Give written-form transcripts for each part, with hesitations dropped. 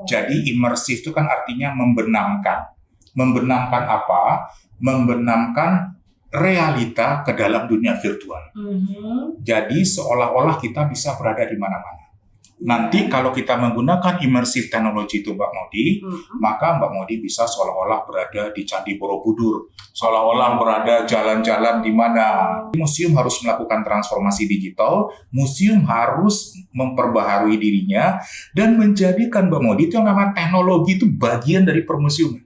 Jadi imersif itu kan artinya membenamkan. Membenamkan apa? Membenamkan realita ke dalam dunia virtual. Jadi seolah-olah kita bisa berada di mana-mana. Nanti kalau kita menggunakan immersive teknologi itu Mbak Maudy, maka Mbak Maudy bisa seolah-olah berada di Candi Borobudur, seolah-olah berada jalan-jalan di mana. Museum harus melakukan transformasi digital, museum harus memperbaharui dirinya dan menjadikan Mbak Maudy itu yang namanya teknologi itu bagian dari permuseuman.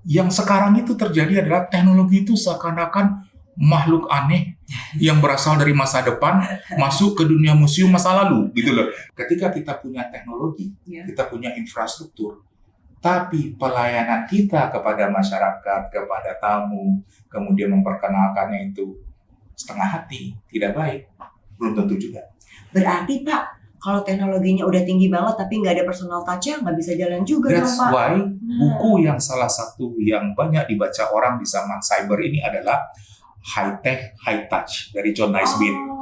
Yang sekarang itu terjadi adalah teknologi itu seakan-akan makhluk aneh yang berasal dari masa depan masuk ke dunia museum masa lalu gitu loh. Ketika kita punya teknologi, kita punya infrastruktur, tapi pelayanan kita kepada masyarakat, kepada tamu, kemudian memperkenalkannya itu setengah hati, tidak baik, belum tentu juga. Berarti Pak, kalau teknologinya udah tinggi banget tapi nggak ada personal touch-nya, nggak bisa jalan juga That's dong Pak. why buku yang salah satu yang banyak dibaca orang di zaman cyber ini adalah High Tech, High Touch dari John Naisbitt.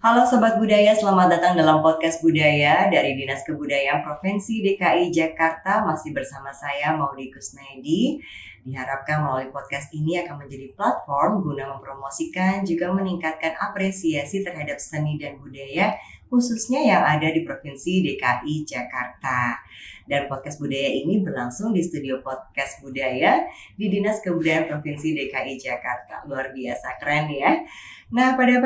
Halo Sobat Budaya, selamat datang dalam podcast Budaya dari Dinas Kebudayaan Provinsi DKI Jakarta. Masih bersama saya Maudy Kusnaedi. Diharapkan melalui podcast ini akan menjadi platform guna mempromosikan juga meningkatkan apresiasi terhadap seni dan budaya khususnya yang ada di Provinsi DKI Jakarta. Dan podcast Budaya ini berlangsung di studio podcast Budaya di Dinas Kebudayaan Provinsi DKI Jakarta. Luar biasa, keren ya. Nah, pada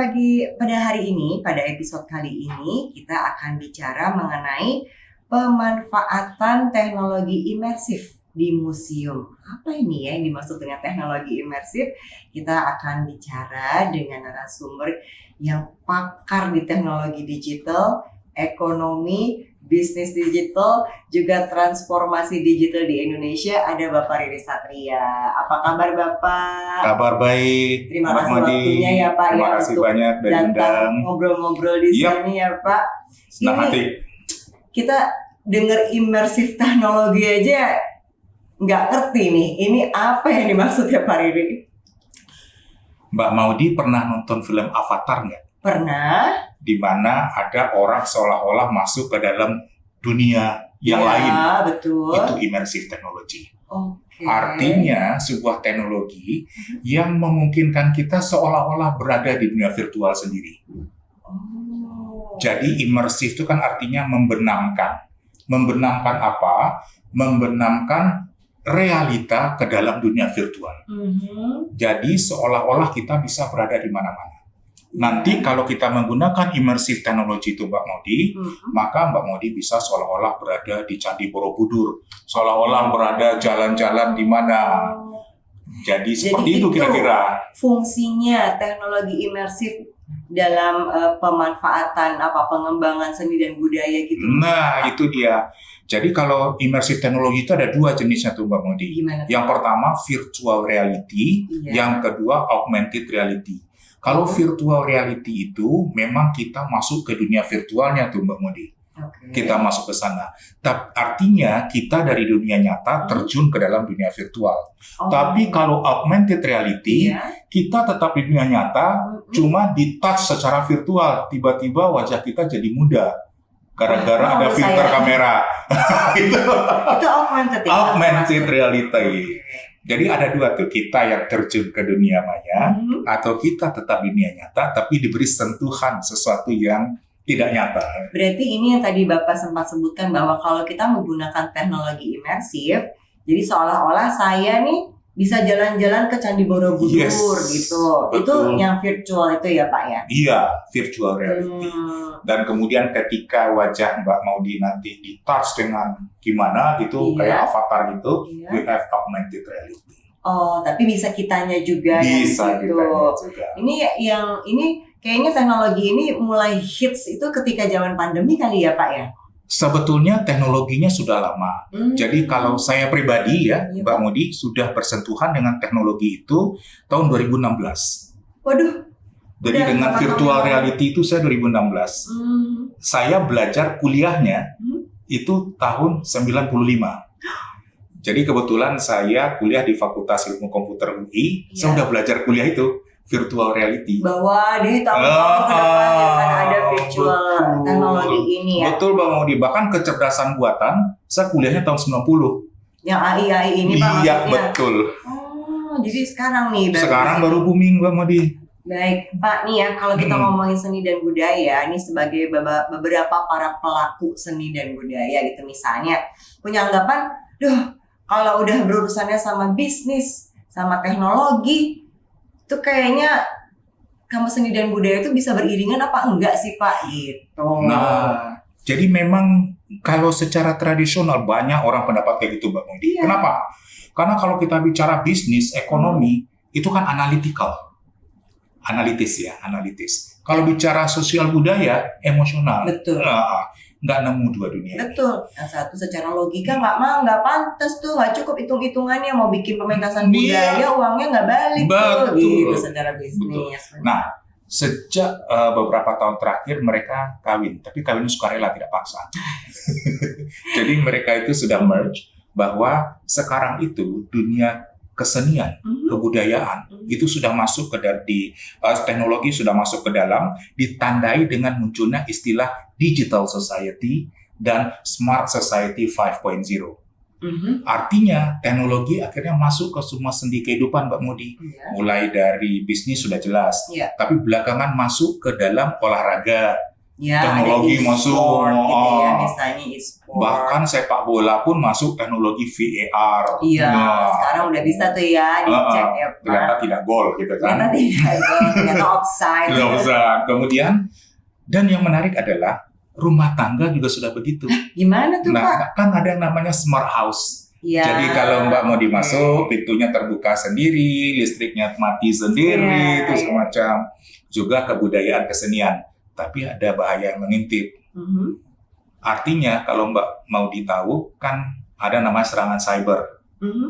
hari ini, pada episode kali ini, kita akan bicara mengenai pemanfaatan teknologi imersif di museum. Apa ini ya yang dimaksud dengan teknologi imersif? Kita akan bicara dengan narasumber yang pakar di teknologi digital, ekonomi, bisnis digital, juga transformasi digital di Indonesia. Ada Bapak Riri Satria. Apa kabar Bapak? Kabar baik. Terima kasih waktunya ya Pak. Terima kasih banyak dari datang ngobrol-ngobrol di sini ya Pak. Senang hati. Kita dengar imersif teknologi aja nggak ngerti nih. Ini apa yang dimaksud ya Pak Riri? Mbak Maudy pernah nonton film Avatar nggak? Pernah. Di mana ada orang seolah-olah masuk ke dalam dunia yang lain. Betul. Itu immersive technology. Okay. Artinya sebuah teknologi yang memungkinkan kita seolah-olah berada di dunia virtual sendiri. Jadi immersif itu kan artinya membenamkan. Membenamkan apa? Membenamkan realita ke dalam dunia virtual. Jadi seolah-olah kita bisa berada di mana-mana. Nanti kalau kita menggunakan immersive teknologi itu Mbak Maudy, maka Mbak Maudy bisa seolah-olah berada di Candi Borobudur, seolah-olah berada jalan-jalan di mana. Jadi seperti itu kira-kira. Fungsinya teknologi imersif dalam pemanfaatan pengembangan seni dan budaya gitu. Nah, itu dia. Jadi kalau immersive teknologi itu ada dua jenisnya tuh Mbak Maudy. Yang pertama virtual reality, yang kedua augmented reality. Kalau virtual reality itu memang kita masuk ke dunia virtualnya tuh Mbak Maudy. Kita masuk ke sana. Artinya kita dari dunia nyata terjun ke dalam dunia virtual. Tapi kalau augmented reality, kita tetap di dunia nyata, cuma di-touch secara virtual. Tiba-tiba wajah kita jadi muda. Gara-gara ada filter kamera. Itu augmented reality. Jadi ada dua tuh, kita yang terjun ke dunia maya atau kita tetap di dunia nyata tapi diberi sentuhan sesuatu yang tidak nyata. Berarti ini yang tadi Bapak sempat sebutkan bahwa kalau kita menggunakan teknologi imersif, jadi seolah-olah saya nih bisa jalan-jalan ke Candi Borobudur gitu. Betul. Itu yang virtual itu ya Pak ya? Iya, virtual reality. Dan kemudian ketika wajah Mbak Maudy nanti di-touch dengan gimana gitu, kayak avatar gitu, we have augmented reality. Oh, tapi bisa kitanya juga. Bisa gitu. kitanya juga. Ini kayaknya teknologi ini mulai hits itu ketika zaman pandemi kali ya Pak ya? Sebetulnya teknologinya sudah lama. Jadi kalau saya pribadi ya, Mbak Modi sudah bersentuhan dengan teknologi itu tahun 2016. Waduh. Jadi dengan virtual reality itu saya 2016. Saya belajar kuliahnya itu tahun 95. Jadi kebetulan saya kuliah di Fakultas Ilmu Komputer UI. Saya udah belajar kuliah itu virtual reality. Bahwa di tahun-tahun ke depan akan ada virtual teknologi ini ya. Betul Bang Modi. Bahkan kecerdasan buatan saya kuliahnya tahun 90. Yang AI ini Pak Iya maksudnya? Betul. Oh, jadi sekarang nih. Sekarang baru booming Bang Modi. Baik, Pak, nih ya, kalau kita ngomongin seni dan budaya, ini sebagai beberapa para pelaku seni dan budaya gitu misalnya, punya anggapan, kalau udah berurusannya sama bisnis, sama teknologi, itu kayaknya kamu seni dan budaya itu bisa beriringan apa enggak sih, Pak? Gitu. Nah, jadi memang kalau secara tradisional banyak orang pendapat kayak gitu, Mbak Modi. Iya. Kenapa? Karena kalau kita bicara bisnis, ekonomi, itu kan analytical. Analitis. Kalau bicara sosial budaya, emosional. Betul. Nggak nemu dua dunia. Betul. Yang satu secara logika nggak pantas tuh, nggak cukup hitung-hitungannya mau bikin pementasan budaya, uangnya nggak balik tuh, gitu secara bisnis. Betul. Nah, sejak beberapa tahun terakhir mereka kawin, tapi kawinnya sukarela tidak paksa. Jadi mereka itu sudah merge bahwa sekarang itu dunia kesenian, kebudayaan itu sudah masuk ke teknologi sudah masuk ke dalam, ditandai dengan munculnya istilah digital society dan smart society 5.0. Artinya teknologi akhirnya masuk ke semua sendi kehidupan Mbak Modi. Mulai dari bisnis sudah jelas, tapi belakangan masuk ke dalam olahraga. Teknologi masuk, gitu ya, misalnya e-sport. Bahkan sepak bola pun masuk teknologi VAR. Sekarang udah bisa tuh ya dicek ya. Ternyata tidak gol gitu kan. Ternyata offside. Kemudian, dan yang menarik adalah rumah tangga juga sudah begitu. Gimana tuh Pak? Kan ada yang namanya smart house. Jadi kalau Mbak mau dimasuk, pintunya terbuka sendiri, listriknya mati sendiri, itu semacam. Juga kebudayaan kesenian. Tapi ada bahaya yang mengintip. Artinya kalau Mbak mau ditahu, kan ada namanya serangan cyber.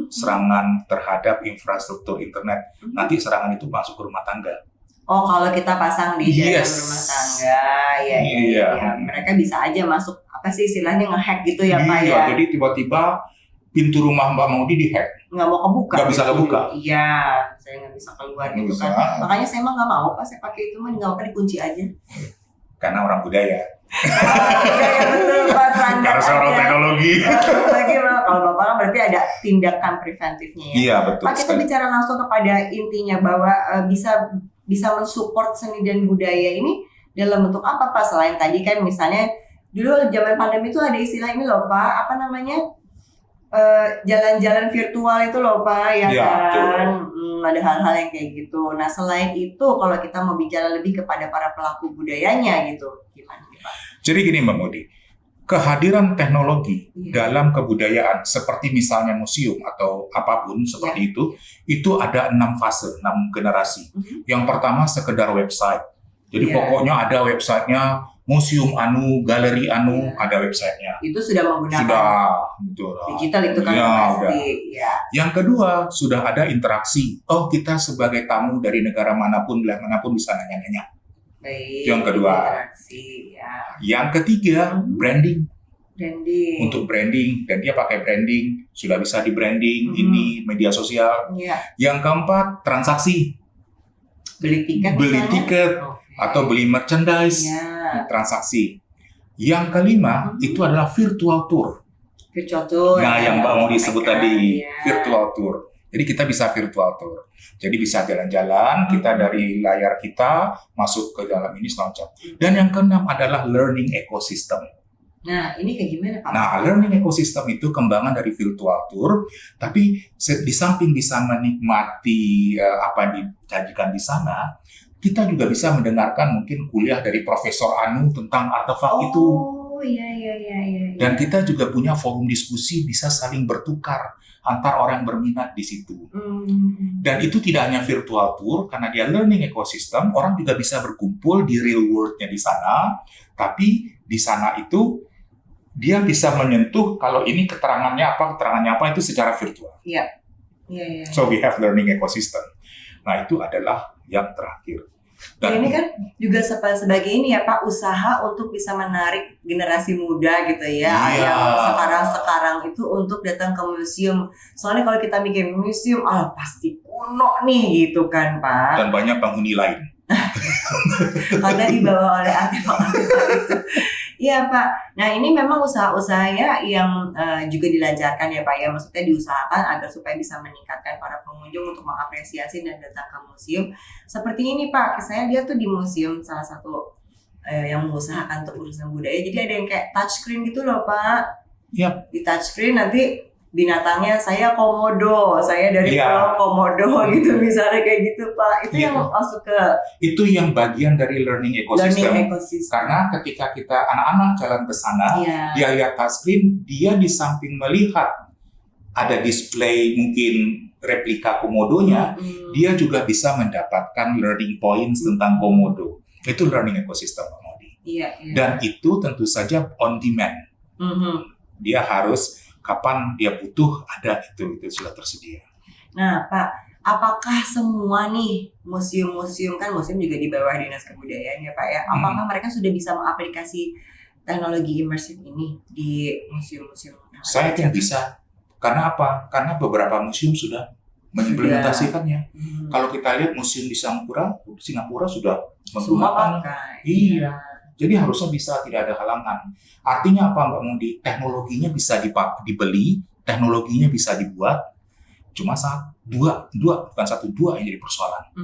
Serangan terhadap infrastruktur internet. Nanti serangan itu masuk ke rumah tangga. Oh, kalau kita pasang di dalam rumah tangga, ya. Mereka bisa aja masuk, apa sih istilahnya, nge-hack gitu ya Pak ya? Jadi tiba-tiba pintu rumah Mbak Maudi di-hack. Nggak mau kebuka. Nggak bisa kebuka. Iya, saya nggak bisa keluar gitu kan. Makanya saya emang nggak mau Pak, saya pakai itu mah nggak apa dikunci aja. Karena orang budaya. Budaya betul Pak, karena seorang teknologi. Kalau Bapak kan berarti ada tindakan preventifnya ya. Iya, betul. Pak, kita bicara langsung kepada intinya bahwa bisa mensupport seni dan budaya ini dalam bentuk apa Pak? Selain tadi kan misalnya dulu zaman pandemi itu ada istilah ini loh Pak, apa namanya? Jalan-jalan virtual itu loh Pak, ya kan? Ada hal-hal yang kayak gitu. Nah selain itu kalau kita mau bicara lebih kepada para pelaku budayanya gitu, gimana Pak? Jadi gini Mbak Modi, kehadiran teknologi dalam kebudayaan seperti misalnya museum atau apapun seperti itu ada 6 fase, 6 generasi. Yang pertama sekedar website. Jadi pokoknya ada websitenya, museum anu, galeri anu, ada websitenya. Itu sudah menggunakan digital itu kan pasti. Yang kedua sudah ada interaksi. Oh kita sebagai tamu dari negara manapun, wilayah manapun bisa nanya-nanya. Yang kedua. Yang ketiga branding. Untuk branding, dan dia pakai branding, sudah bisa di branding, ini media sosial. Yang keempat transaksi. Beli tiket. Atau beli merchandise, transaksi. Yang kelima itu adalah virtual tour. Nah, yang Mbak mau disebut tadi, virtual tour. Jadi kita bisa virtual tour. Jadi bisa jalan-jalan, kita dari layar kita masuk ke dalam ini semacam. Dan yang keenam adalah learning ecosystem. Nah, ini kayak gimana Pak? Nah, learning ecosystem itu kembangan dari virtual tour, tapi di samping bisa menikmati apa yang disajikan di sana, kita juga bisa mendengarkan mungkin kuliah dari Profesor Anu tentang artefak itu. Iya. Dan kita juga punya forum diskusi, bisa saling bertukar antar orang yang berminat di situ. Dan itu tidak hanya virtual tour, karena dia learning ecosystem, orang juga bisa berkumpul di real world-nya di sana, tapi di sana itu dia bisa menyentuh kalau ini keterangannya apa itu secara virtual. Iya. So we have learning ecosystem. Nah, itu adalah yang terakhir. Dan ini kan juga sebagai ini ya Pak, usaha untuk bisa menarik generasi muda gitu ya, yang sekarang itu untuk datang ke museum. Soalnya kalau kita mikir museum, pasti kuno nih gitu kan Pak. Dan banyak penghuni lain. Karena dibawa oleh artefak-artefak itu. Iya Pak. Nah ini memang usaha-usaha yang juga dilancarkan ya Pak ya. Maksudnya diusahakan agar supaya bisa meningkatkan para pengunjung untuk mengapresiasi dan datang ke museum. Seperti ini Pak, saya lihat tuh di museum salah satu yang mengusahakan untuk urusan budaya. Jadi ada yang kayak touchscreen gitu loh Pak. Yep. Di touchscreen nanti binatangnya saya komodo, saya dari Pulau Komodo gitu misalnya kayak gitu Pak. Itu yang masuk ke itu yang bagian dari learning ecosystem. Karena ketika kita anak-anak jalan ke sana, dia lihat touchscreen, dia di samping melihat ada display mungkin replika komodonya, dia juga bisa mendapatkan learning points tentang komodo. Itu learning ecosystem Pak Maudi. Dan itu tentu saja on demand. Dia harus kapan dia butuh ada itu sudah tersedia. Nah Pak, apakah semua nih museum-museum, kan museum juga di bawah Dinas Kebudayaan ya Pak ya, apakah mereka sudah bisa mengaplikasi teknologi imersif ini di museum-museum? Saya yakin bisa. Karena apa? Karena beberapa museum sudah mengimplementasikannya. Kalau kita lihat museum di Singapura sudah menggunakan. Iya. Jadi harusnya bisa, tidak ada halangan. Artinya apa Mbak Mundi? Teknologinya bisa dibeli, teknologinya bisa dibuat. Cuma dua yang jadi persoalan.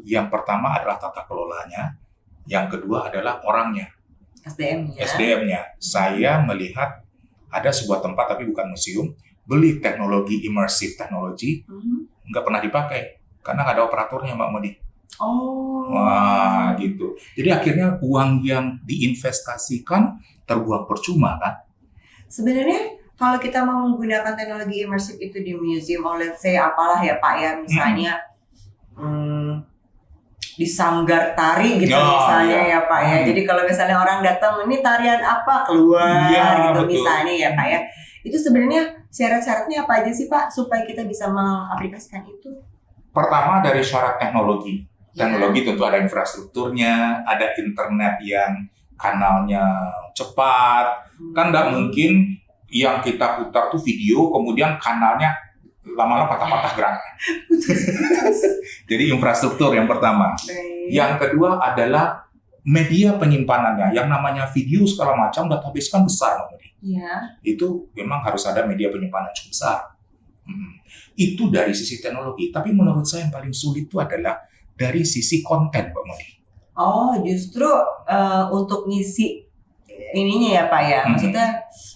Yang pertama adalah tata kelolanya, yang kedua adalah orangnya. SDM-nya. Saya melihat ada sebuah tempat tapi bukan museum, beli teknologi immersive technology, nggak pernah dipakai karena nggak ada operatornya Mbak Mundi. Wah, gitu. Jadi akhirnya uang yang diinvestasikan terbuang percuma kan? Sebenarnya kalau kita mau menggunakan teknologi imersif itu di museum, let's say apalah ya Pak ya, misalnya di sanggar tari gitu misalnya ya Pak ya. Jadi kalau misalnya orang datang, ini tarian apa keluar gitu betul. Misalnya ya Pak ya. Itu sebenarnya syarat-syaratnya apa aja sih Pak supaya kita bisa mengaplikasikan itu? Pertama dari syarat teknologi. Teknologi tentu ada infrastrukturnya, ada internet yang kanalnya cepat. Kan nggak mungkin yang kita putar tuh video, kemudian kanalnya lama-lama patah-patah geraknya. Jadi infrastruktur yang pertama. Yang kedua adalah media penyimpanannya. Yang namanya video segala macam, database kan besar. Itu memang harus ada media penyimpanan cukup besar. Itu dari sisi teknologi. Tapi menurut saya yang paling sulit itu adalah dari sisi konten, Mbak Modi. Justru untuk ngisi ininya ya Pak ya, maksudnya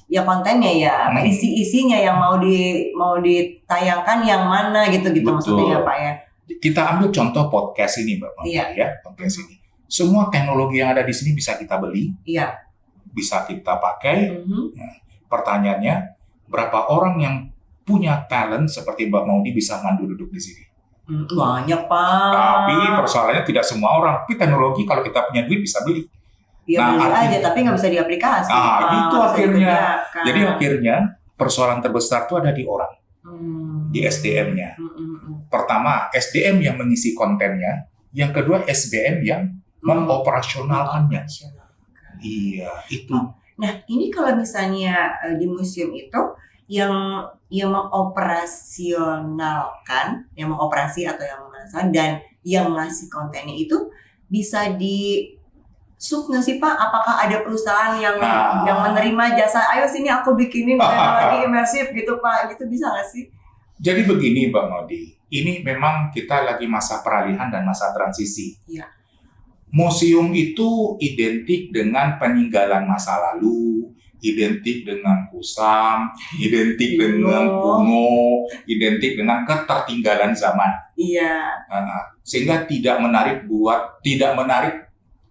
ya kontennya ya, isi-isinya yang mau ditayangkan yang mana gitu maksudnya ya Pak ya. Kita ambil contoh podcast ini Mbak Modi ya, podcast ini. Semua teknologi yang ada di sini bisa kita beli, bisa kita pakai. Nah, pertanyaannya, berapa orang yang punya talent seperti Mbak Maudi bisa mandu duduk di sini? Banyak Pak. Tapi persoalannya tidak semua orang. Tapi teknologi kalau kita punya duit bisa beli. Beli aja, tapi nggak bisa diaplikasi. Itu akhirnya. Jadi akhirnya persoalan terbesar itu ada di orang, di SDM-nya. Pertama, SDM yang mengisi kontennya. Yang kedua, SDM yang mengoperasionalkannya. Iya, itu. Nah, ini kalau misalnya di museum itu yang mengoperasionalkan, yang mengoperasi atau yang melaksanakan dan yang ngasih kontennya itu bisa di sub nggak sih Pak? Apakah ada perusahaan yang menerima jasa? Ayo sini aku bikinin teknologi imersif gitu Pak, gitu bisa nggak sih? Jadi begini Mbak Maudi, ini memang kita lagi masa peralihan dan masa transisi. Museum itu identik dengan peninggalan masa lalu, identik dengan kusam, identik dengan kuno, identik dengan ketertinggalan zaman. Sehingga tidak menarik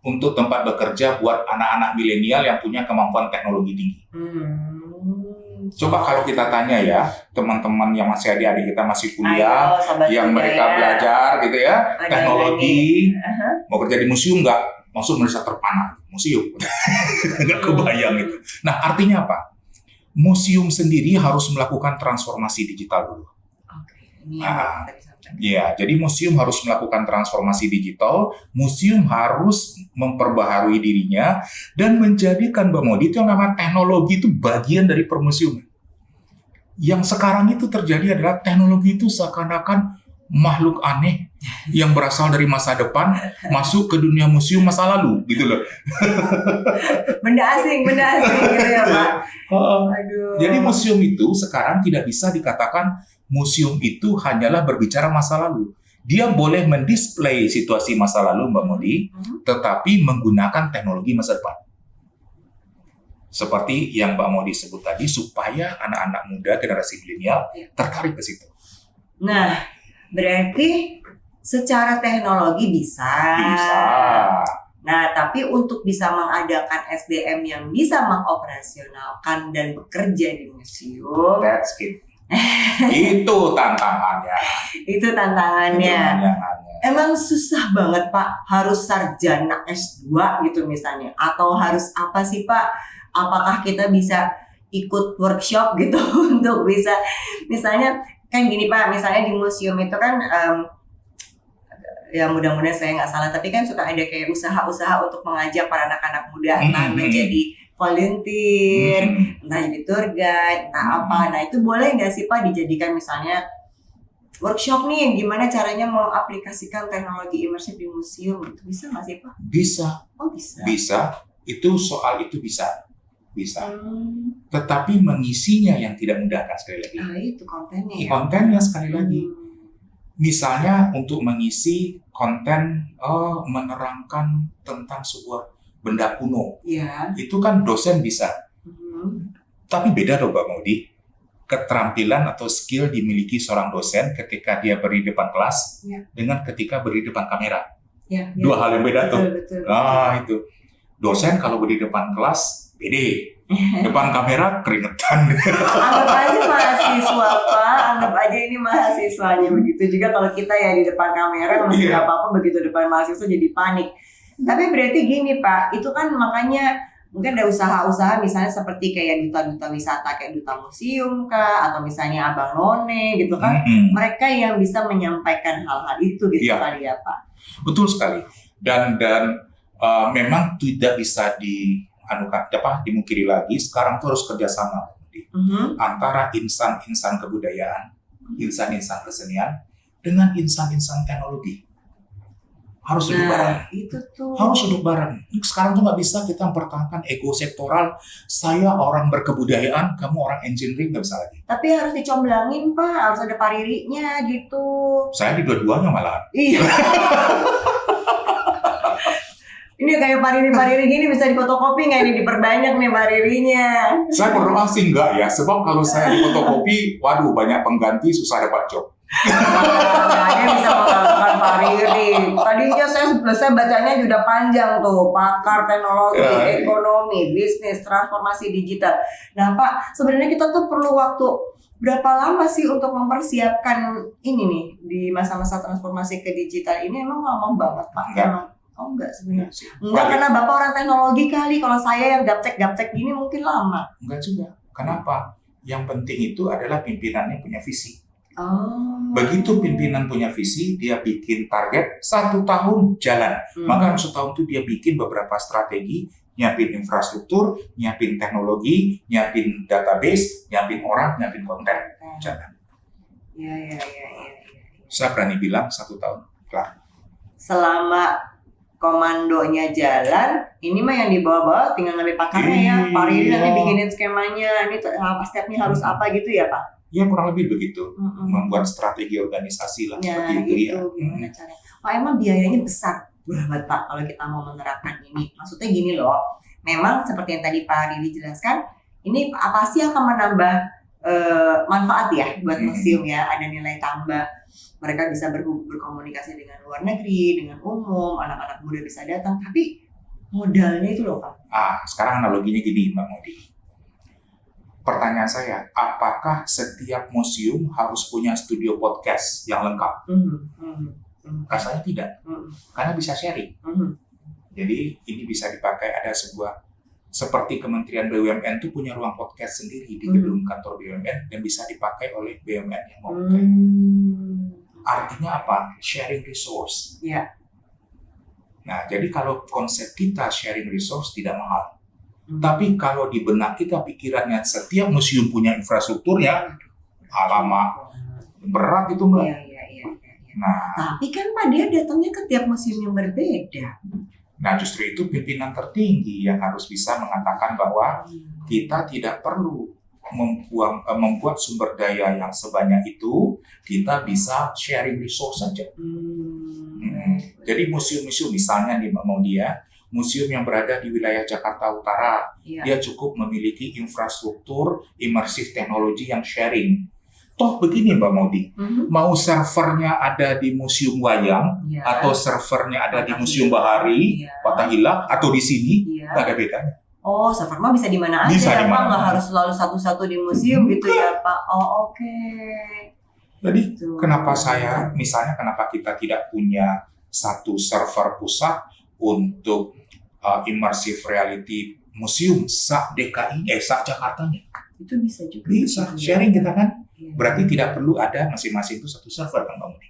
untuk tempat bekerja buat anak-anak milenial yang punya kemampuan teknologi tinggi. Coba kalau kita tanya ya, teman-teman yang masih adik-adik kita masih kuliah, yang mereka belajar gitu ya, teknologi, mau kerja di museum nggak? Maksud mereka terpana, museum. Nggak kebayang itu. Nah, artinya apa? museum sendiri harus melakukan transformasi digital dulu. Ini yang tadi sampaikan. Ya, jadi museum harus melakukan transformasi digital, museum harus memperbaharui dirinya dan menjadikan Mbak Modi itu yang namanya teknologi itu bagian dari permuseuman. Yang sekarang itu terjadi adalah teknologi itu seakan-akan makhluk aneh yang berasal dari masa depan masuk ke dunia museum masa lalu, gitu loh. Benda asing gitu ya Pak. Aduh. Jadi museum itu sekarang tidak bisa dikatakan museum itu hanyalah berbicara masa lalu. Dia boleh mendisplay situasi masa lalu Mbak Modi, tetapi menggunakan teknologi masa depan. Seperti yang Mbak Modi sebut tadi, supaya anak-anak muda generasi milenial tertarik ke situ. Nah, berarti secara teknologi bisa. Nah, tapi untuk bisa mengadakan SDM yang bisa mengoperasionalkan dan bekerja di museum, that's it. Itu tantangannya. Itu tantangannya. Emang susah banget Pak, harus sarjana S2 gitu misalnya, atau harus apa sih Pak? Apakah kita bisa ikut workshop gitu untuk bisa, misalnya kan gini Pak, misalnya di museum itu kan ya mudah-mudahan saya nggak salah, tapi kan suka ada kayak usaha-usaha untuk mengajak para anak-anak muda entah menjadi volunteer, entah jadi tour guide, entah apa. Nah itu boleh nggak sih Pak dijadikan misalnya workshop nih, gimana caranya mengaplikasikan teknologi imersif di museum? Itu bisa nggak sih Pak? Bisa. Oh bisa. Bisa. Itu soal itu bisa. Tetapi mengisinya yang tidak mudah kan sekali lagi. Itu kontennya ya. Kontennya sekali lagi. Misalnya untuk mengisi konten menerangkan tentang sebuah benda kuno. Iya. Itu kan dosen bisa. Tapi beda loh Mbak Modi. Keterampilan atau skill dimiliki seorang dosen ketika dia berdiri di depan kelas dengan ketika berdiri di depan kamera. Dua hal yang beda tuh. Betul. Itu. Dosen kalau berdiri di depan kelas pede, depan kamera keringetan. Anggap aja mahasiswa Pak, anggap aja ini mahasiswanya. Begitu juga kalau kita ya di depan kamera masih nggak apa-apa, begitu depan mahasiswa jadi panik. Tapi berarti gini Pak, itu kan makanya mungkin ada usaha-usaha misalnya seperti kayak duta-duta wisata, kayak duta museum kah, atau misalnya Abang None gitu kan, mereka yang bisa menyampaikan hal-hal itu gitu kali ya Pak. Betul sekali. Dan memang tidak bisa dimungkiri lagi. Sekarang tuh harus kerjasama antara insan-insan kebudayaan, insan-insan kesenian dengan insan-insan teknologi. Harus duduk bareng. Itu tuh. Harus duduk bareng. Sekarang tuh nggak bisa kita mempertahankan ego sektoral. Saya orang berkebudayaan, kamu orang engineering, nggak bisa lagi. Tapi harus dicomblangin Pak, harus ada paririnya gitu. Saya di dua-duanya malah. Iya. Ini kayak pariri-pariri gini bisa difotokopi nggak ini, diperbanyak nih paririnya? Saya berdoa sih enggak ya, sebab kalau saya difotokopi, waduh banyak pengganti, susah dapat job. Nah, dia bisa mengatakan pariri. Tadinya saya bacanya sudah panjang tuh, pakar teknologi, ekonomi, bisnis, transformasi digital. Nah Pak, sebenarnya kita tuh perlu waktu berapa lama sih untuk mempersiapkan ini nih di masa-masa transformasi ke digital ini? Emang lama banget Pak? Oh enggak sebenarnya. Enggak, karena Bapak orang teknologi kali. Kalau saya yang gaptek gini mungkin lama. Enggak juga. Kenapa? Yang penting itu adalah pimpinannya punya visi. Begitu pimpinan punya visi, dia bikin target 1 tahun jalan. Maka 1 tahun itu dia bikin beberapa strategi, nyiapin infrastruktur, nyiapin teknologi, nyiapin database, nyiapin orang, nyiapin konten, jalan. Iya. Saya berani bilang 1 tahun, kelar. Selama komandonya jalan, ini mah yang di bawah-bawah tinggal ngambil pakarnya ya. Pak Riri nanti bikinin skemanya, ini stepnya harus apa gitu ya Pak? Ya kurang lebih begitu, membuat strategi organisasi lah seperti itu ya. Gimana caranya? Pak emang biayanya besar banget Pak kalau kita mau menerapkan ini. Maksudnya gini loh, memang seperti yang tadi Pak Riri jelaskan, ini apa sih akan menambah manfaat ya buat museum ya, ada nilai tambah. Mereka bisa berkomunikasi dengan luar negeri, dengan umum, anak-anak muda bisa datang, tapi modalnya itu loh Pak. Sekarang analoginya gini Mbak Modi. Pertanyaan saya, apakah setiap museum harus punya studio podcast yang lengkap? Rasanya tidak, karena bisa sharing. Jadi ini bisa dipakai, ada sebuah Seperti Kementerian BUMN itu punya ruang podcast sendiri di gedung kantor BUMN yang bisa dipakai oleh BUMN yang mau. Artinya apa? Sharing resource. Ya. Nah, jadi kalau konsep kita sharing resource tidak mahal. Tapi kalau di benak kita pikirannya setiap museum punya infrastrukturnya, alamak, berat itu Mbak. Iya. Nah, tapi kan Pak, dia datangnya ke tiap museum yang berbeda. Nah, justru itu pimpinan tertinggi yang harus bisa mengatakan bahwa kita tidak perlu membuat sumber daya yang sebanyak itu, kita bisa sharing resource saja. Jadi museum-museum misalnya di Muhammadiyah, museum yang berada di wilayah Jakarta Utara, dia cukup memiliki infrastruktur immersive teknologi yang sharing. Toh begini Mbak Maudi, mau servernya ada di Museum Wayang, atau servernya ada di Museum Bahari, Fathahillah, atau di sini, nggak ada bedanya. Oh, server mah bisa di mana aja ya Pak, nggak harus selalu satu-satu di museum gitu ya Pak. Oh, oke. Jadi kenapa kenapa kita tidak punya satu server pusat untuk immersive reality museum sak-DKI, sak-Jakartanya? Itu bisa juga. Bisa, sharing kita kan. Berarti tidak perlu ada masing-masing itu satu server kan Mbak Mudi.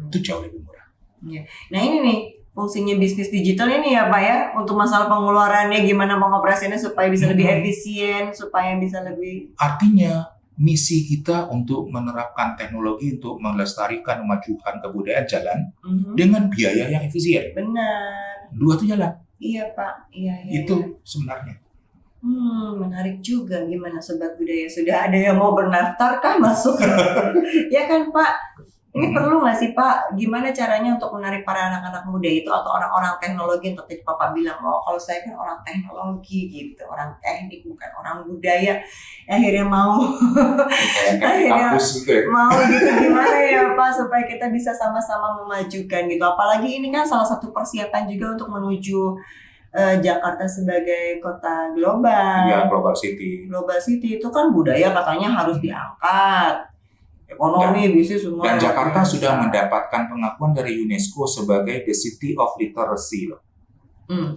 Itu jauh lebih murah. Nah ini nih fungsinya bisnis digital ini ya Pak ya, untuk masalah pengeluarannya gimana pengoperasiannya supaya bisa lebih efisien, supaya bisa lebih. Artinya misi kita untuk menerapkan teknologi untuk melestarikan, memajukan kebudayaan jalan dengan biaya yang efisien. Benar. Dua itu jalan. Iya Pak, iya. Itu sebenarnya. Menarik juga. Gimana Sobat Budaya? Sudah ada yang mau berdaftar kah masuk? Ya kan Pak? Ini perlu nggak sih Pak? Gimana caranya untuk menarik para anak-anak muda itu atau orang-orang teknologi yang tadi Papa bilang, oh kalau saya kan orang teknologi gitu, orang teknik bukan orang budaya. Akhirnya mau, mau gitu gimana ya Pak supaya kita bisa sama-sama memajukan gitu. Apalagi ini kan salah satu persiapan juga untuk menuju Jakarta sebagai kota global. Iya, global city. Global city itu kan budaya katanya harus diangkat. Ekonomi, bisnis semua. Dan Jakarta sudah mendapatkan pengakuan dari UNESCO sebagai the city of literacy loh.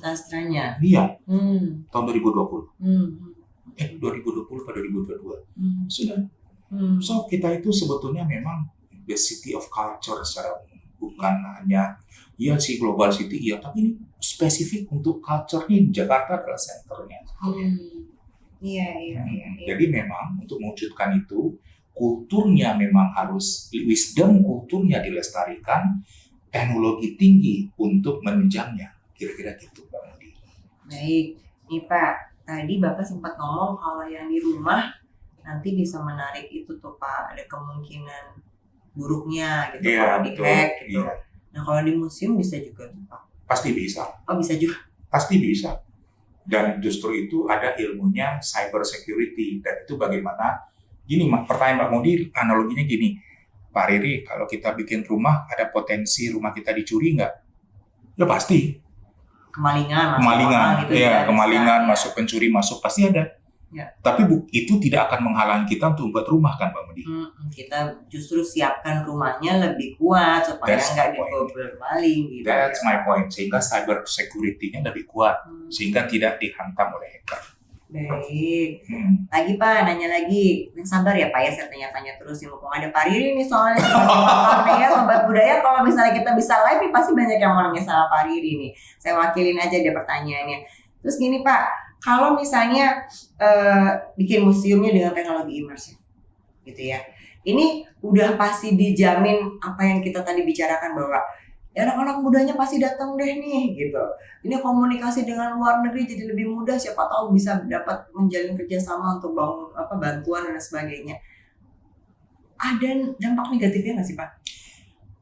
Sastranya. Iya. Tahun 2020. 2020 pada 2022. Sudah. So kita itu sebetulnya memang the city of culture secara umum. Bukan hanya global city tapi ini spesifik untuk culture nih, Jakarta adalah senternya. Iya. Jadi memang untuk mewujudkan itu, kulturnya memang harus, wisdom kulturnya dilestarikan, teknologi tinggi untuk menunjangnya. Kira-kira gitu Mbak Mudi. Baik, nih Pak, tadi Bapak sempat ngomong kalau yang di rumah nanti bisa menarik itu tuh Pak, ada kemungkinan buruknya gitu kalau di-hack gitu. Nah kalau di museum bisa juga tuh Pak? Pasti bisa. Oh bisa juga? Pasti bisa. Dan justru itu ada ilmunya cyber security. Dan itu bagaimana, gini pertanyaan Mbak Mudi, analoginya gini, Pak Riri, kalau kita bikin rumah, ada potensi rumah kita dicuri nggak? Ya pasti. Kemalingan, gitu ya, kemalingan, masuk pencuri, masuk, pasti ada. Ya. Tapi itu tidak akan menghalangi kita untuk membuat rumah kan Mbak Mudi? Kita justru siapkan rumahnya lebih kuat supaya nggak dibobol maling gitu. That's my point. Sehingga cyber security-nya lebih kuat, sehingga tidak dihantam oleh hacker. Baik. Lagi Pak, nanya lagi. Sabar ya Pak ya, saya tanya-tanya terus nih. Mumpung ada Pak Riri nih soalnya ya, Sobat Budaya. Kalau misalnya kita bisa live, pasti banyak yang mau nanya sama Pak Riri nih. Saya wakilin aja dia pertanyaannya. Terus gini Pak, kalau misalnya bikin museumnya dengan teknologi imersif, gitu ya. Ini udah pasti dijamin apa yang kita tadi bicarakan bahwa ya anak-anak mudanya pasti datang deh nih gitu. Ini komunikasi dengan luar negeri jadi lebih mudah, siapa tahu bisa dapat menjalin kerjasama untuk bantuan dan sebagainya. Ada dampak negatifnya nggak sih Pak?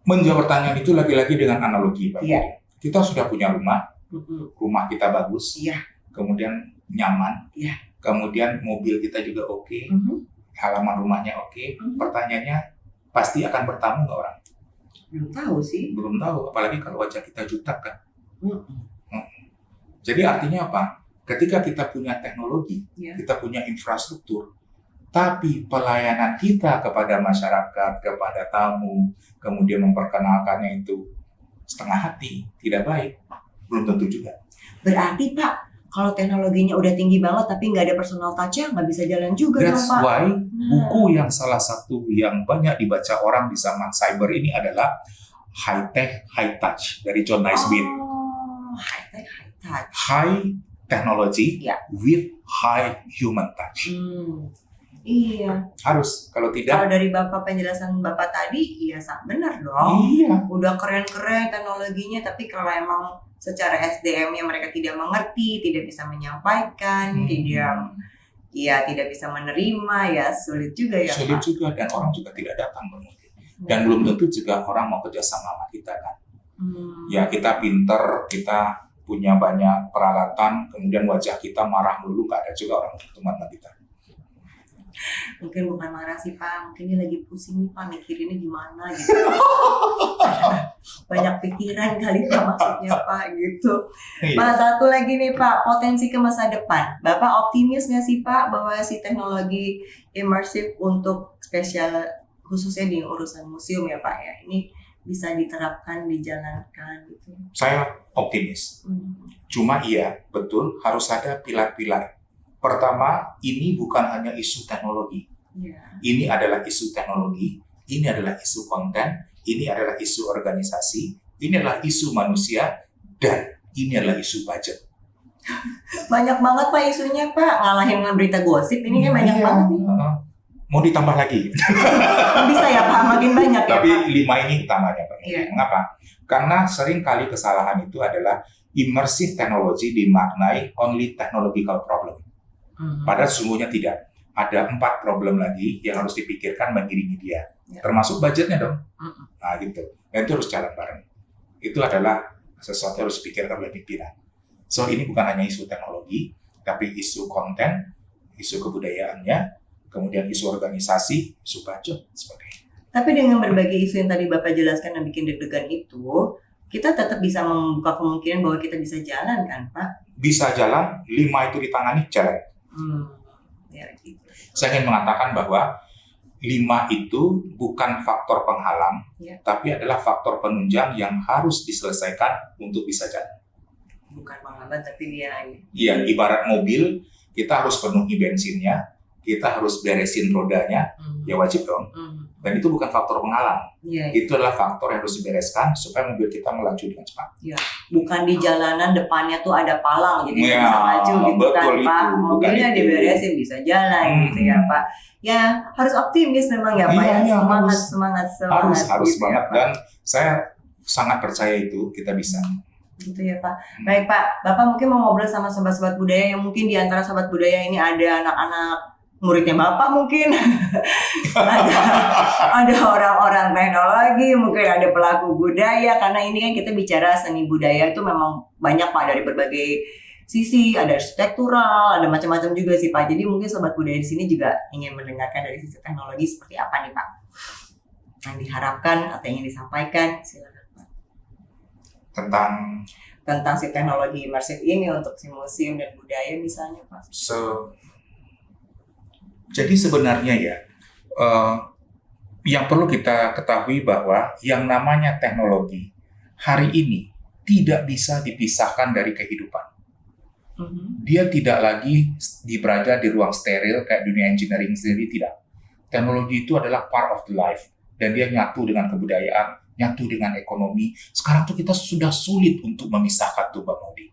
Menjawab pertanyaan itu lagi-lagi dengan analogi Pak. Iya. Kita sudah punya rumah, rumah kita bagus, kemudian nyaman, kemudian mobil kita juga oke, halaman rumahnya oke. Pertanyaannya pasti akan bertamu nggak orang? Belum tahu sih. Belum tahu, apalagi kalau wajah kita jutak kan. Jadi artinya apa? Ketika kita punya teknologi, kita punya infrastruktur, tapi pelayanan kita kepada masyarakat, kepada tamu, kemudian memperkenalkannya itu setengah hati, tidak baik, belum tentu juga. Berarti Pak, kalau teknologinya udah tinggi banget tapi nggak ada personal touch-nya, nggak bisa jalan juga That's dong, Pak. why buku yang salah satu yang banyak dibaca orang di zaman cyber ini adalah High Tech, High Touch dari John Naisbitt. Oh, high tech, high touch. High technology Ya. with high human touch. Iya. Harus, kalau tidak. Kalau dari Bapak penjelasan Bapak tadi, iya benar dong. Iya. Udah keren-keren teknologinya, tapi kalau emang secara SDM-nya mereka tidak mengerti, tidak bisa menyampaikan, tidak bisa menerima, ya sulit juga ya, Sulit Pak. juga, dan orang juga tidak datang dan belum tentu juga orang mau kerja sama kita kan. Ya kita pinter, kita punya banyak peralatan, kemudian wajah kita marah dulu, gak ada juga orang teman kita. Mungkin bukan marah sih Pak, mungkin dia lagi pusing nih Pak, mikirinnya gimana gitu. Banyak pikiran kali Pak maksudnya Pak gitu. Pak, satu lagi nih Pak, potensi ke masa depan. Bapak optimis nggak sih Pak bahwa si teknologi imersif untuk spesial khususnya di urusan museum ya Pak ya, ini bisa diterapkan, dijalankan gitu? Saya optimis. Cuma iya, betul harus ada pilar-pilar. Pertama, ini bukan hanya isu teknologi. Ini adalah isu teknologi, ini adalah isu konten, ini adalah isu organisasi, ini adalah isu manusia, dan ini adalah isu budget. Banyak banget Pak isunya Pak, ngalahin dengan berita gosip ini kan banyak banget nih. Mau ditambah lagi? Bisa ya Pak, makin banyak ya Pak. Tapi 5 ini utamanya Pak. Mengapa? Karena sering kali kesalahan itu adalah immersive technology dimaknai only technological problem. Padahal sesungguhnya tidak. Ada 4 problem lagi yang harus dipikirkan mengiringi dia. Termasuk budgetnya dong. Nah gitu. Dan itu harus jalan bareng. Itu adalah sesuatu yang harus dipikirkan oleh pimpinan. So ini bukan hanya isu teknologi, tapi isu konten, isu kebudayaannya, kemudian isu organisasi, isu budget, sebagainya. Tapi dengan berbagai isu yang tadi Bapak jelaskan yang bikin deg-degan itu, kita tetap bisa membuka kemungkinan bahwa kita bisa jalan kan Pak? Bisa jalan, 5 itu ditangani, jalan. Ya, gitu. Saya ingin mengatakan bahwa 5 itu bukan faktor penghalang, tapi adalah faktor penunjang yang harus diselesaikan untuk bisa jalan. Bukan penghambat, tapi dia... Iya, ibarat mobil, kita harus penuhi bensinnya, kita harus beresin rodanya, ya wajib dong. Dan itu bukan faktor penghalang. Itu adalah faktor yang harus dibereskan supaya mobil kita melaju dengan cepat. Bukan di jalanan depannya tuh ada palang, jadi bisa maju gitu kan Pak. Mobilnya diberesin bisa jalan gitu ya Pak. Ya harus optimis memang ya Pak ya. Semangat. Harus gitu banget ya, dan saya sangat percaya itu kita bisa. Gitu ya Pak. Baik Pak, Bapak mungkin mau ngobrol sama sobat-sobat budaya yang mungkin di antara sobat budaya ini ada anak-anak muridnya Bapak mungkin, ada orang-orang teknologi, mungkin ada pelaku budaya, karena ini kan kita bicara seni budaya itu memang banyak Pak dari berbagai sisi, ada arsitektural, ada macam-macam juga sih Pak. Jadi mungkin sobat budaya di sini juga ingin mendengarkan dari sisi teknologi seperti apa nih Pak yang diharapkan atau ingin disampaikan, silakan Pak. Tentang si teknologi imersif ini untuk si museum dan budaya misalnya Pak. Jadi sebenarnya ya, yang perlu kita ketahui bahwa yang namanya teknologi hari ini tidak bisa dipisahkan dari kehidupan. Dia tidak lagi berada di ruang steril kayak dunia engineering sendiri, tidak. Teknologi itu adalah part of the life, dan dia nyatu dengan kebudayaan, nyatu dengan ekonomi. Sekarang tuh kita sudah sulit untuk memisahkan tuh Mbak Maudi.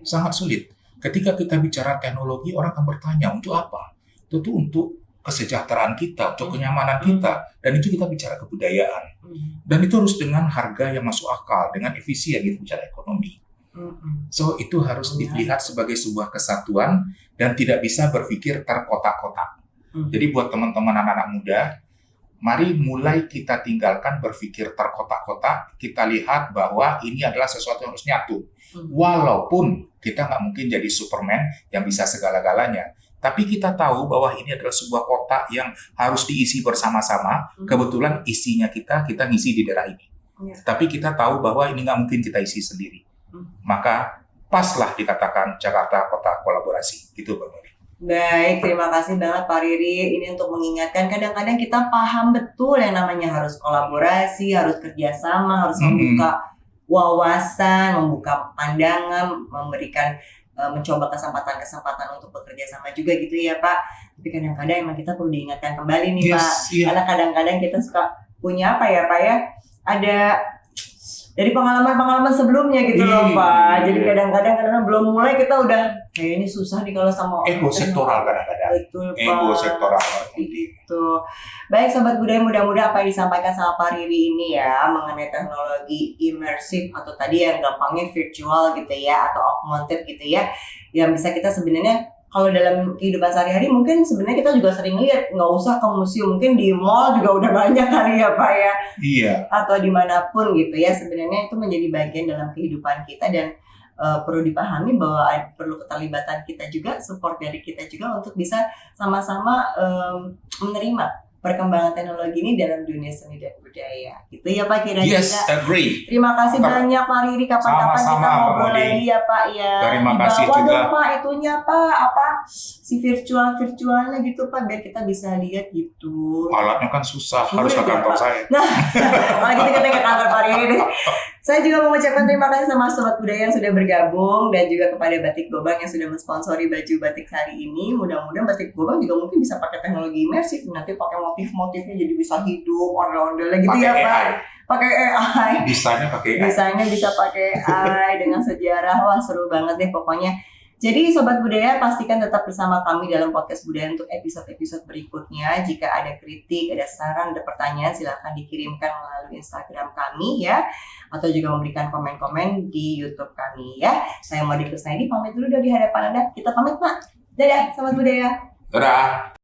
Sangat sulit. Ketika kita bicara teknologi, orang akan bertanya, untuk apa? Itu untuk kesejahteraan kita, untuk kenyamanan kita, dan itu kita bicara kebudayaan. Dan itu harus dengan harga yang masuk akal, dengan efisien, kita bicara ekonomi. So itu harus dilihat sebagai sebuah kesatuan dan tidak bisa berpikir terkotak-kotak. Jadi buat teman-teman anak-anak muda, mari mulai kita tinggalkan berpikir terkotak-kotak, kita lihat bahwa ini adalah sesuatu yang harus nyatu. Walaupun kita nggak mungkin jadi Superman yang bisa segala-galanya, tapi kita tahu bahwa ini adalah sebuah kotak yang harus diisi bersama-sama. Kebetulan isinya kita ngisi di daerah ini. Tapi kita tahu bahwa ini nggak mungkin kita isi sendiri. Maka paslah dikatakan Jakarta Kota Kolaborasi. Gitu Pak Mori. Baik, terima kasih banget Pak Riri. Ini untuk mengingatkan, kadang-kadang kita paham betul yang namanya harus kolaborasi, harus kerjasama, harus membuka wawasan, membuka pandangan, memberikan mencoba kesempatan-kesempatan untuk bekerja sama juga gitu ya Pak. Tapi kadang-kadang emang kita perlu diingatkan kembali nih Pak. Karena kadang-kadang kita suka punya apa ya Pak ya, ada dari pengalaman-pengalaman sebelumnya gitu loh Pak. Jadi kadang-kadang karena belum mulai kita udah kayak ini susah nih kalau sama ego sektoral kadang-kadang. Betul Pak. Ego sektoral. Gitu. Baik Sobat Budaya, mudah-mudahan apa yang disampaikan sama Pak Riri ini ya mengenai teknologi imersif atau tadi yang gampangnya virtual gitu ya atau augmented gitu ya, yang bisa kita sebenarnya kalau dalam kehidupan sehari-hari mungkin sebenarnya kita juga sering lihat, nggak usah ke museum, mungkin di mall juga udah banyak kali ya Pak ya. Iya. Atau dimanapun gitu ya, sebenarnya itu menjadi bagian dalam kehidupan kita dan perlu dipahami bahwa perlu keterlibatan kita juga, support dari kita juga untuk bisa sama-sama menerima perkembangan teknologi ini dalam dunia seni dan budaya. Gitu ya Pak kira-kira. Yes, agree. Terima kasih banyak Pak Riri, kapan-kapan kita ngobrol lagi ya Pak ya. Terima kasih juga. dong Pak itunya Pak, apa si virtualnya gitu Pak, biar kita bisa lihat gitu. Alatnya kan susah, harus ke kantor saya. Nah, kalau gitu kita ke kantor Pak Riri deh. Saya juga mengucapkan terima kasih sama Sobat Budaya yang sudah bergabung dan juga kepada Batik Gobang yang sudah mensponsori baju batik hari ini. Mudah-mudahan Batik Gobang juga mungkin bisa pakai teknologi imersif, nanti pakai motif-motifnya jadi bisa hidup, ondel-ondel gitu ya Pak. Pakai AI. Desainnya pakai AI. Desainnya bisa pakai AI dengan sejarah. Wah seru banget deh pokoknya. Jadi Sobat Budaya pastikan tetap bersama kami dalam podcast Budaya untuk episode-episode berikutnya. Jika ada kritik, ada saran, ada pertanyaan silahkan dikirimkan melalui Instagram kami ya. Atau juga memberikan komen-komen di YouTube kami ya. Saya Maudy Kusnaidi pamit dulu dari hadapan Anda. Kita pamit Pak. Dadah Sobat Budaya. Dadah.